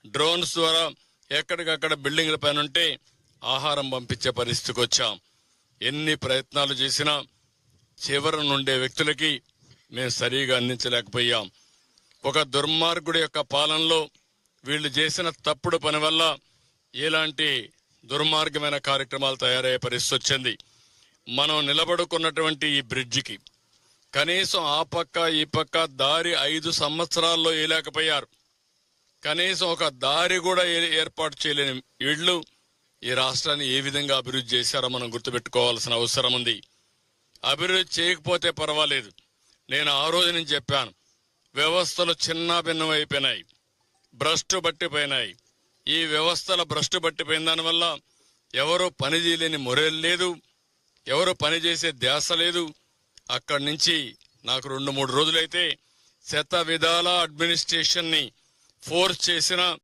Drones ద్వారా ఎక్కడికక్కడ బిల్డింగ్ల పైన ఉంటే ఆహారం పంపించే పరిస్థితికి వచ్చాం. ఎన్ని ప్రయత్నాలు చేసినా చివరి నుండే వ్యక్తులకి మేము సరిగా అందించలేకపోయాం. ఒక దుర్మార్గుడి యొక్క పాలనలో వీళ్ళు చేసిన తప్పుడు పని వల్ల ఎలాంటి దుర్మార్గమైన కార్యక్రమాలు తయారయ్యే పరిస్థితి వచ్చింది. మనం నిలబడుకున్నటువంటి ఈ బ్రిడ్జికి కనీసం ఆ పక్క ఈ పక్క దారి 5 సంవత్సరాల్లో వేయలేకపోయారు. కనీసం ఒక దారి కూడా ఏర్పాటు చేయలేని వీళ్ళు ఈ రాష్ట్రాన్ని ఏ విధంగా అభివృద్ధి చేశారో మనం గుర్తుపెట్టుకోవాల్సిన అవసరం ఉంది. అభివృద్ధి చేయకపోతే పర్వాలేదు. నేను ఆ రోజు నుంచి చెప్పాను, వ్యవస్థలు చిన్న భిన్నం అయిపోయినాయి, భ్రష్టు పట్టిపోయినాయి. ఈ వ్యవస్థల భ్రష్టు పట్టిపోయిన దానివల్ల ఎవరు పని చేయలేని మొరేలు లేదు, ఎవరు పని చేసే ధ్యాస లేదు. అక్కడి నుంచి నాకు 2-3 రోజులైతే శత విధాల అడ్మినిస్ట్రేషన్ ని ఫోర్స్ చేసిన